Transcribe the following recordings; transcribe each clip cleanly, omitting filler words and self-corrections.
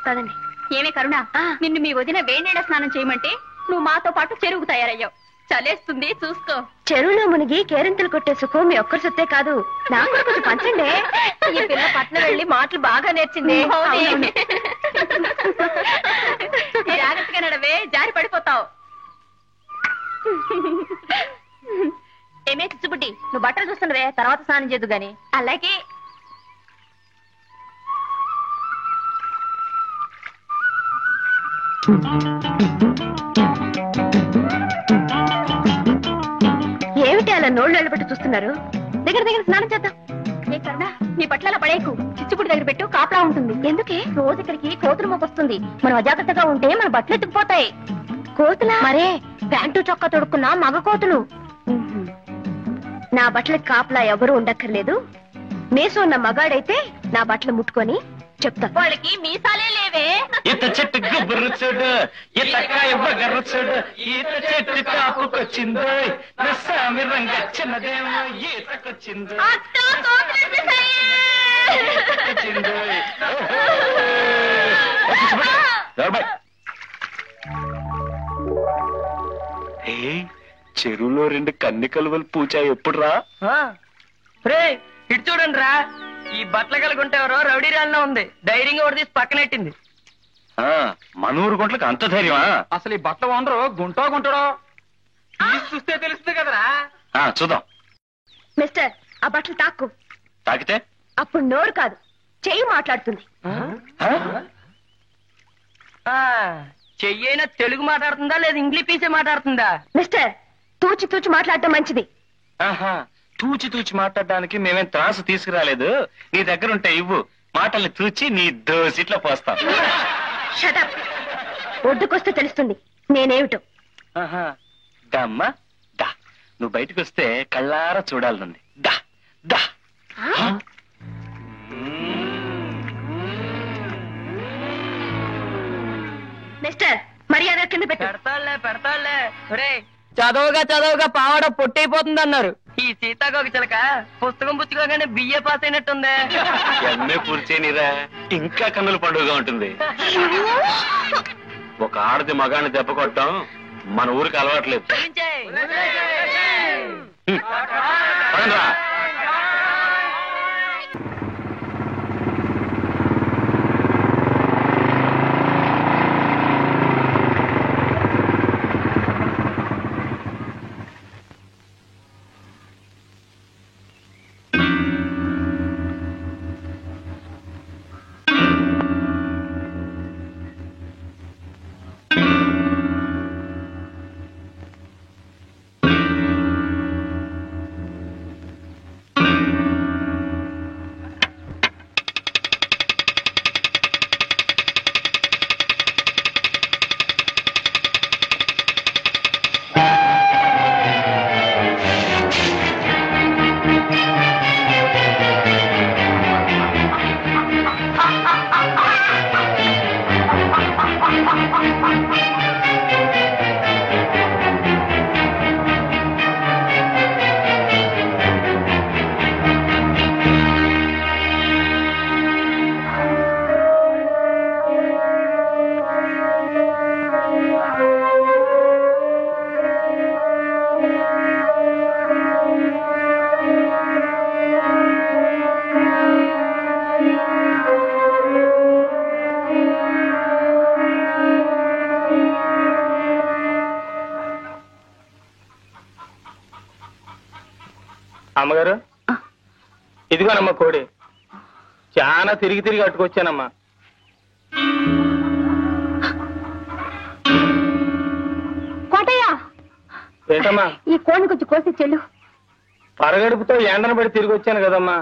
కదండి. ఏమే కరుణ, నిన్ను మీ వదిన వేడినీళ్ళ స్నానం చేయమంటే నువ్వు మాతో పాటు చెరువుకు తయారయ్యావు. చలేస్తుంది చూసుకో. చెరువులో మునిగి కేరింతలు కొట్టే సుఖం మీ ఒక్కరి సొత్తే కాదు, నాకు కొంచెం పంచండి. ఈ పిల్ల పట్నం వెళ్ళి మాటలు బాగా నేర్చింది. జాగ్రత్తగా నడవే, జారి పడిపోతావు. ఏమే చిచ్చుబుడ్డి, నువ్వు బట్టలు చూస్తున్నవే, తర్వాత స్నానం చేద్దు గాని. అలాగే. ఏమిటి అలా నోళ్ళు వెళ్ళబెట్టి చూస్తున్నారు? దగ్గర దగ్గర స్నానం చేద్దాం. ఏ కరుణ, నీ బట్టల పడేకు, చిచ్చుపుడి దగ్గర పెట్టు, కాపలా ఉంటుంది. ఎందుకే? రోజు ఇక్కడికి కోతులు మోపొస్తుంది. మనం అజాగ్రత్తగా ఉంటే మన బట్టలు ఎత్తుకుపోతాయి. కోతులా? మరే, ప్యాంటు చొక్కా తొడుక్కున్నా మగ కోతులు. నా బట్టలకి కాపలా ఎవరు ఉండక్కర్లేదు. మేసు ఉన్న మగాడైతే నా బట్టలు ముట్టుకొని చెప్తా. వాళ్ళకి మీసాలే లేవే. ఈత చెట్టు గుబ్బురు చూడు, ఈతకాయ బగర్రు చూడు, ఈత చెట్టు కాపుకొచ్చిందో, నస్సామి రంగచ్చినదేమో ఈతకొచ్చిందో. చెరువులో 2 కన్ని కలువలు పూచా ఎప్పుడు రా? ఇటు చూడండి రా, ఈ బట్టలు కలుగుంటేవరో రౌడీ రాల్లో ఉంది. ధైర్యంగా ఒకటి తీసి పక్కనెట్టింది. మనూరు గుంట్లకు అంత ధైర్యమా? అసలు ఈ బట్టలు వండరు గుంటాడో చూస్తే తెలుస్తుంది కదరా. చూద్దాం. మిస్టర్, ఆ బట్టలు తాక్కు. తాకితే అప్పుడు నోరు కాదు, చెయ్యి మాట్లాడుతుంది. చెయ్యైనా తెలుగు మాట్లాడుతుందా లేదా ఇంగ్లీష్ పీసే మాట్లాడుతుందా? మిస్టర్, తూచి తూచి మాట్లాడటం మంచిది. తూచి తూచి మాట్లాడడానికి మేమేం త్రాసు తీసుకురాలేదు. నీ దగ్గర ఉంటే ఇవ్వు, మాటల్ని తూచి నీ దోసిట్లో పోస్తాం. షటప్. ఒడ్డుకొస్తే తెలుస్తుంది నేనేమిటో. దమ్మా దా, నువ్వు బయటకు వస్తే కళ్ళారా చూడాలనుంది. దా దా. మిస్టర్, మర్యాద కింద పెట్టు. పెడతాళ్లే. చదవగా పావాడ పొట్టయిపోతుంది అన్నారు. ఈ సీతాకోక చిలక పుస్తకం పుచ్చుకోగానే బిఏ పాస్ అయినట్టుందే. ఎంఏ పూర్చేనిరా, ఇంకా కన్నుల పండుగగా ఉంటుంది. ఒక ఆడది మగాన్ని దెబ్బ కొట్టడం మన ఊరికి అలవాట్లేదు. అమ్మగారు, ఇదిగోనమ్మా కోడి. చాలా తిరిగి అట్టుకొచ్చానమ్మా. కోటయ్య, ఏంటమ్మా? ఈ కోడిని కొంచెం కోసి చెల్లు. పరగడుపుతో ఎండను పడి తిరిగి వచ్చాను కదమ్మా,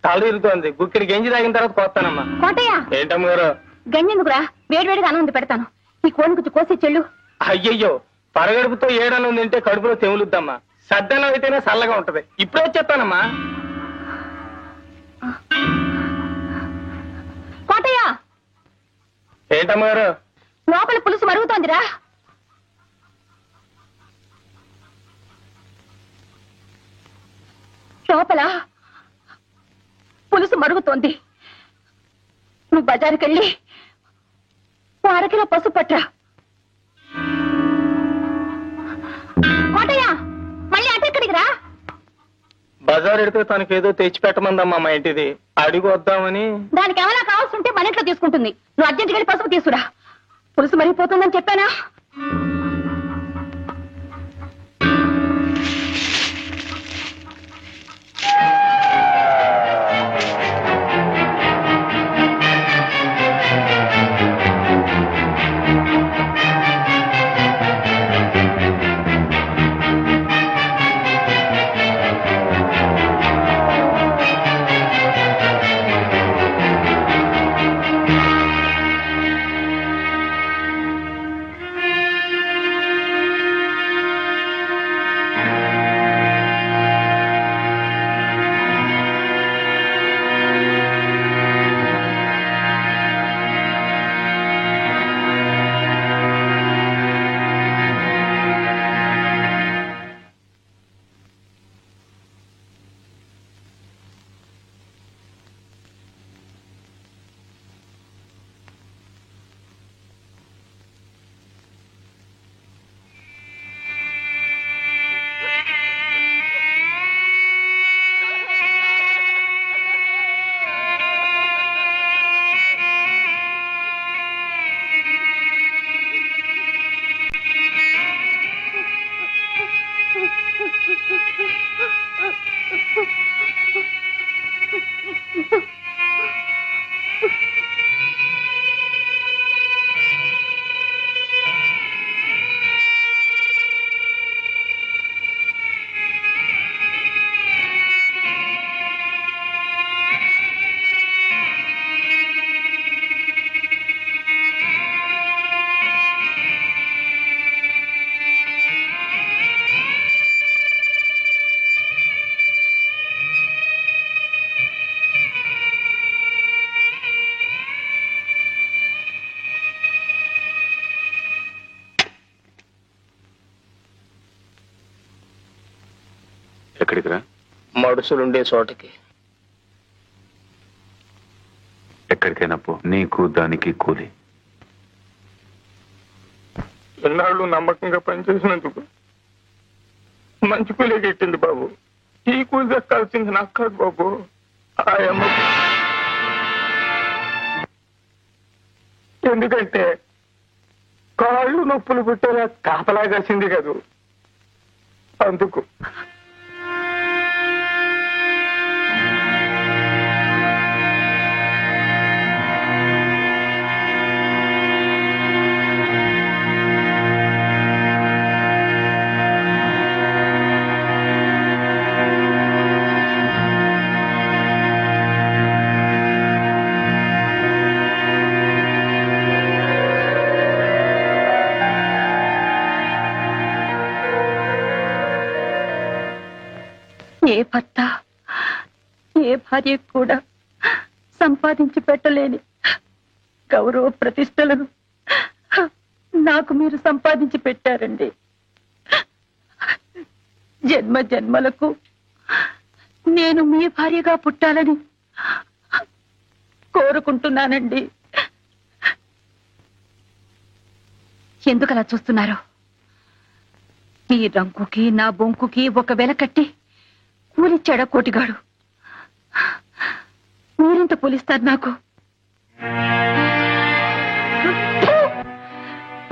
తల తిరుగుతోంది. గుక్కిడి గంజి తాగిన తర్వాత కోస్తానమ్మా. కోటయ్య, ఏంటమ్మగారు? గంజెందుకురా, వేడివేడిగా అన్నం పెడతాను. ఈ కోడిని కొంచెం కోసి చెల్లు. అయ్యయ్యో, పరగడుపుతో ఏడన్నం తింటే కడుపులో తెములుద్దమ్మా. సద్దన్నం అయితేనే చల్లగా ఉంటది. ఇప్పుడే వచ్చేస్తానమ్మా. కోటయ్య, ఏంటమ్మగారు? లోపల పులుసు మరుగుతోందిరా. లోపల పులుసు మరుగుతోంది. నువ్వు బజారుకెళ్ళి అరకిలో పసుపు పట్రా. కోటయ్య మళ్ళీ అటెక్కడికి రా. బజార్ ఎడితే తనకేదో తెచ్చి పెట్టమందమ్మా మా ఇంటిది, అడిగి వద్దామని. దానికి ఏమైనా కావాల్సి ఉంటే మన ఇంట్లో తీసుకుంటుంది. నువ్వు అర్జెంట్ వెళ్ళి పసుపు తీసుకురా. పులుసు మరిగిపోతుందని చెప్పానా? ఎక్కడికి రా? మడుసులుండే చోటకి. ఎక్కడికైనా పో, నీకు దానికి కూలి. ఎన్నాళ్ళు నమ్మకంగా పనిచేసినందుకు మంచి కూలీ గిట్టింది బాబు. ఈ కూలి దక్కాల్సింది నాకు కాదు బాబు, ఆ అమ్మకు. ఎందుకంటే కాళ్ళు నొప్పులు పుట్టేలా కాపలా కాసింది కదూ, అందుకు. ఏ భర్త ఏ భార్య కూడా సంపాదించి పెట్టలేని గౌరవ ప్రతిష్టలను నాకు మీరు సంపాదించి పెట్టారండి. జన్మ జన్మలకు నేను మీ భార్యగా పుట్టాలని కోరుకుంటున్నానండి. ఎందుకలా చూస్తున్నారు? మీ రంకుకి నా బొంకుకి ఒక వెల కట్టి కూలిచ్చాడా కోటిగాడు? మీరెంత పోలిస్తారు నాకు?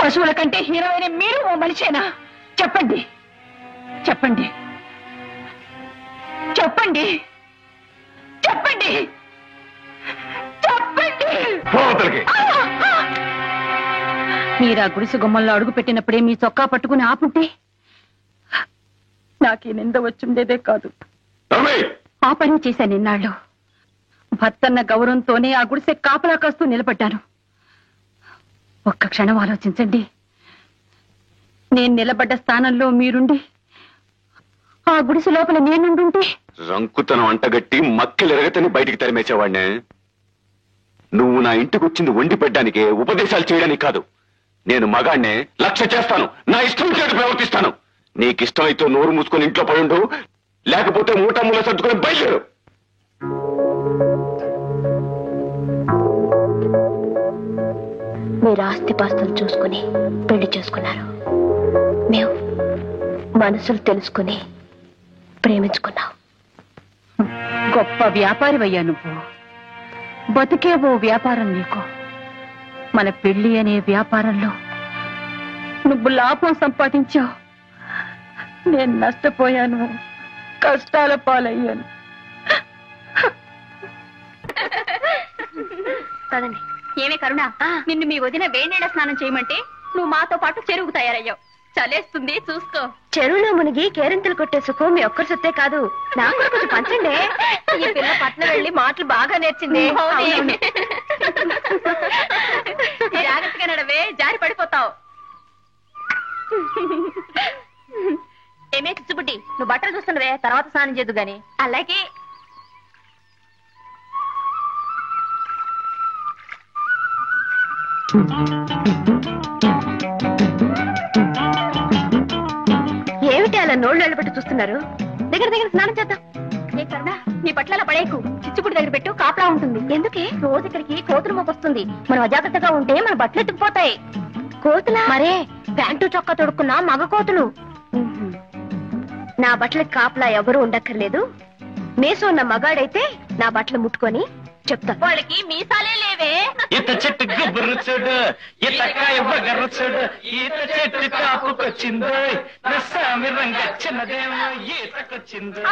పశువుల కంటే హీరోయిన్ మీరు ఓ మనిషేనా? చెప్పండి చెప్పండి చెప్పండి చెప్పండి చెప్పండి. మీరా గుడిసె గుమ్మంలో అడుగు పెట్టినప్పుడే మీ చొక్కా పట్టుకుని ఆపుంటే నాకు ఈ నింద వచ్చుండేదే కాదు. ఆ పని చేశాను ఇన్నాళ్ళు. భర్తన్న గౌరవంతోనే ఆ గుడిసె కాపలా కాస్తూ నిలబడ్డాను. ఒక్క క్షణం ఆలోచించండి. నేను నిలబడ్డ స్థానంలో మీరుండి ఆ గుడిసె లోపల నేనుండుంటే రంకుతనం అంటగట్టి మక్కిలెరగతని బయటికి తరిమేసేవాడినే. నువ్వు నా ఇంటికి వచ్చింది వండి పెట్టడానికే, ఉపదేశాలు చేయడానికి కాదు. నేను మగాడినే, లక్ష్య చేస్తాను, నా ఇష్టం చేటు ప్రవర్తిస్తాను. నీకిష్టమైతే నోరు మూసుకొని ఇంట్లో పడుండు, లేకపోతే మూటమ్ములో సర్దుకొని బయలుదేరు. మీరు ఆస్తిపాస్తులు చూసుకుని పెళ్లి చేసుకున్నారు. మేము మనసులు తెలుసుకుని ప్రేమించుకున్నాం. గొప్ప వ్యాపారివయ్యా నువ్వు. బతుకే ఓ వ్యాపారం నీకు. మన పెళ్లి అనే వ్యాపారంలో నువ్వు లాభం సంపాదించావు, నేను నష్టపోయాను, కష్టాల పాలయ్యాను. కదండి. ఏమే కరుణ, నిన్ను మీ వదిన వేణీళ్ళ స్నానం చేయమంటే నువ్వు మాతో పాటు చెరువుకు తయారయ్యావు. చలేస్తుంది చూసుకో. చెరువులో మునిగి కేరింతలు కొట్టే సుఖం మీ ఒక్కరి సొత్తే కాదు, నాకు కూడా కొంచెం పంచండి. ఈ పిల్ల పట్నం వెళ్ళి మాటలు బాగా నేర్చింది. జాగ్రత్తగా నడవే, జారి పడిపోతావు. ఏమే చిచ్చుబుడ్డి, నువ్వు బట్టలు చూస్తున్నవే, తర్వాత స్నానం చేద్దు గాని. అలాగే. ఏమిటి అలా నోళ్ళు పెట్టి చూస్తున్నారు? దగ్గర దగ్గర స్నానం చేద్దాం. ఏ కరుణా, నీ పట్ల అలా పడేకు. చిచ్చుపుడి దగ్గర పెట్టు, కాపలా ఉంటుంది. ఎందుకే? రోజు ఇక్కడికి కోతులు మోపొస్తుంది. మనం అజాగ్రత్తగా ఉంటే మన బట్టలు ఎత్తుకుపోతాయి. కోతులా? మరే, ప్యాంటు చొక్కా తొడుక్కున్నా మగ కోతులు. నా బట్టలకి కాపలా ఎవరు ఉండక్కర్లేదు. మీసం ఉన్న మగాడైతే నా బట్టలు ముట్టుకొని చెప్తా. వాళ్ళకి మీసాలే లేవే. ఈత చెట్టు గుబ్బరు చూడు, ఈతకాయ బగరు చూడు, ఈత చెట్టు కాపుకొచ్చిందో, నస్సామి రంగచ్చినదేమో ఈతకొచ్చిందో.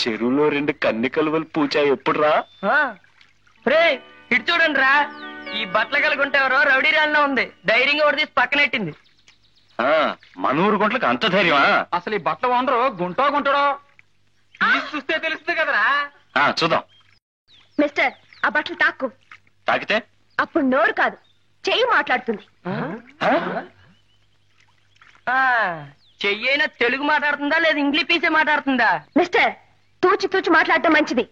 చెరువులో 2 కన్ని కలువలు పూచా ఎప్పుడు రా? రే ఇటు చూడండి రా, ఈ బట్టల కలుగుంటేవరో రౌడీ రాళ్ళలో ఉంది. ధైర్యంగా ఒకటి తీసి పక్కనెట్టింది. మనూరు గుంట్లకు అంత ధైర్యమా? అసలు ఈ బట్టలు ఓనరు గుంటో గుంటడో చూస్తే తెలుస్తుంది కదరా. చూద్దాం. మిస్టర్, ఆ బట్టలు తాక్కు. తాకితే అప్పుడు నోరు కాదు, చెయ్యి మాట్లాడుతుంది. చెయ్యైనా తెలుగు మాట్లాడుతుందా లేదా ఇంగ్లీష్ పీసే మాట్లాడుతుందా? మిస్టర్, తూచి తూచి మాట్లాడటం మంచిది.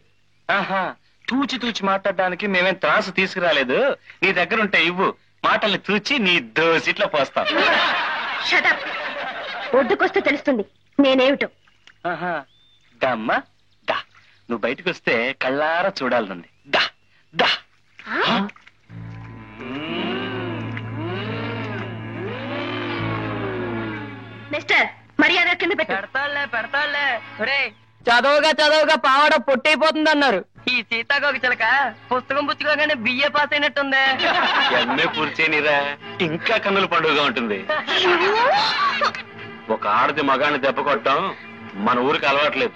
తూచి తూచి మాట్లాడడానికి మేమేం త్రాసు తీసుకురాలేదు. నీ దగ్గర ఉంటే ఇవ్వు, మాటల్ని తూచి నీ దోసిట్లో పోస్తాం. షటప్. ఒడ్డుకొస్తే తెలుస్తుంది నేనేమిటో. దమ్మా దా, నువ్వు బయటకు వస్తే కళ్ళారా చూడాలనుంది. దా దా. మిస్టర్, మర్యాద కింద పెట్టు. పెడతాళ్లే. రే చదవగా పావాడ పొట్టయిపోతుంది అన్నారు. ఈ సీతాకోక చిలక పుస్తకం పుచ్చుకోగానే బిఏ పాస్ అయినట్టుంది. ఎన్నే పూర్చేనిరా, ఇంకా కన్నుల పండుగగా ఉంటుంది. ఒక ఆడది మగాన్ని దెబ్బ కొట్టడం మన ఊరికి అలవాట్లేదు.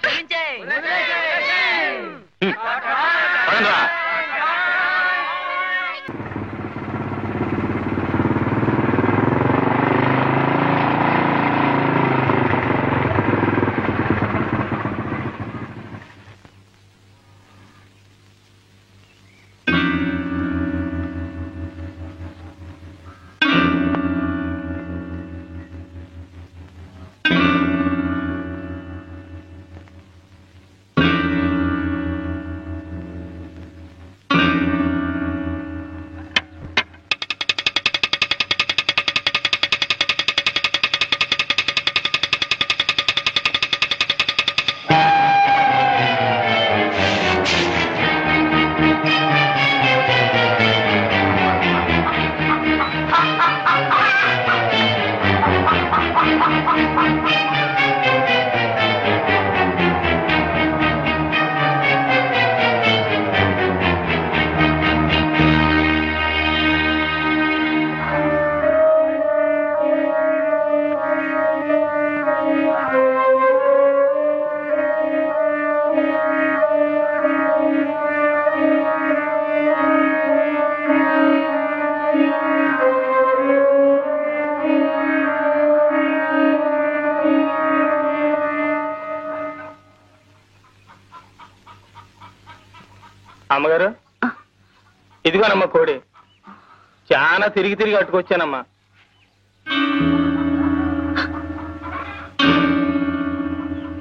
అమ్మగారు, ఇదిగోనమ్మా కోడి. చాలా తిరిగి అట్టుకొచ్చానమ్మా.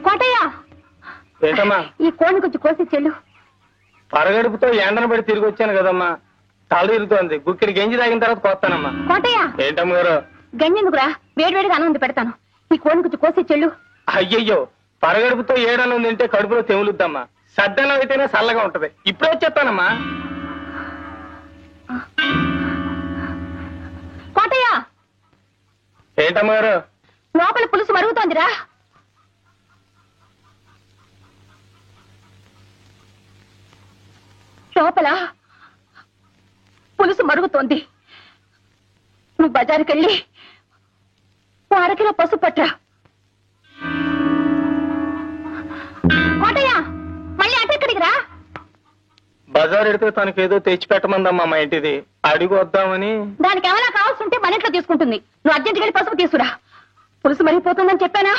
కోటయ్య, ఏంటమ్మా? ఈ కోడిని కొంచెం కోసి చెల్లు. పరగడుపుతో ఎండను పడి తిరిగి వచ్చాను కదమ్మా, తల తిరుగుతోంది. గుక్కిడి గంజి తాగిన తర్వాత కోస్తానమ్మా. కోటయ్య, ఏంటమ్మగారు? గంజెందుకురా, వేడివేడిగా అన్నం పెడతాను. ఈ కోడిని కొంచెం కోసి చెల్లు. అయ్యయ్యో, పరగడుపుతో ఏడనం తింటే కడుపులో తెములుద్దమ్మా. సద్దనం అయితేనే చల్లగా ఉంటది. ఇప్పుడే వచ్చేస్తానమ్మా. కోటయ్య, ఏంటమ్మా గారు? లోపల పులుసు మరుగుతోందిరా. లోపల పులుసు మరుగుతోంది. నువ్వు బజారుకెళ్ళి 1 అరకిలో పసుపు పట్రా. కోటయ్య, మళ్ళీ అటెక్కడికి రా. బజార్ ఎడితే తనకేదో తెచ్చిపెట్టమందమ్మా మా ఇంటిది. అడిగి వద్దామని. దానికి ఏమైనా కావాల్సి ఉంటే మన ఇంట్లో తీసుకుంటుంది. నువ్వు అర్జెంట్గా వెళ్ళి పసుపు తీసుకురా. పులుసు మరిగిపోతుందని చెప్పానా?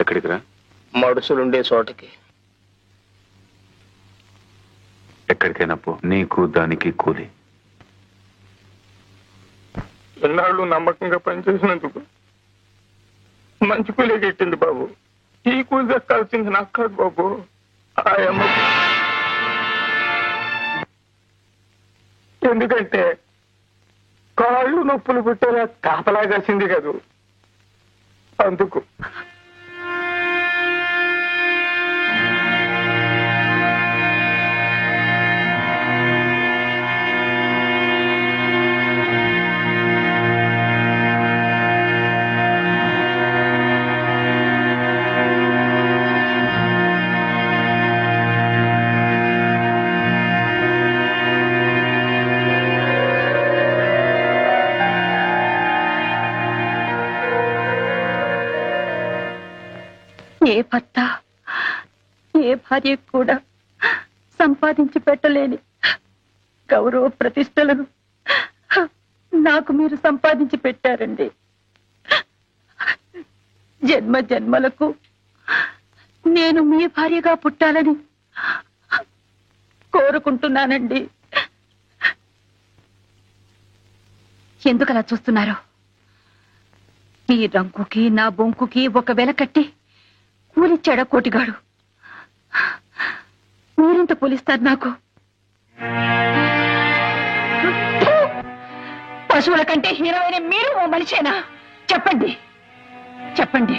ఎక్కడికి రా? మడుసులుండే చోటకి. ఎక్కడికైనా పో, నీకు దానికి కూలి. ఎన్నాళ్ళు నమ్మకంగా పనిచేసినందుకు మంచి కూలీ గిట్టింది బాబు. ఈ కూలి దక్కాల్సింది నాకు కాదు బాబు, ఆ అమ్మ. ఎందుకంటే కాళ్ళు నొప్పులు పుట్టేలా కాపలా కాసింది కదూ, అందుకు. ఏ భర్త ఏ భార్య కూడా సంపాదించి పెట్టలేని గౌరవ ప్రతిష్టలను నాకు మీరు సంపాదించి పెట్టారండి. జన్మ జన్మలకు నేను మీ భార్యగా పుట్టాలని కోరుకుంటున్నానండి. ఎందుకలా చూస్తున్నారు? ఈ రంకుకి నా బొంకుకి ఒక వెల కట్టి కూలిచ్చాడా కోటిగాడు? మీరెంత కూలిస్తారు నాకు? పశువుల కంటే హీరోయిన మీరు ఓ మనిషేనా? చెప్పండి చెప్పండి.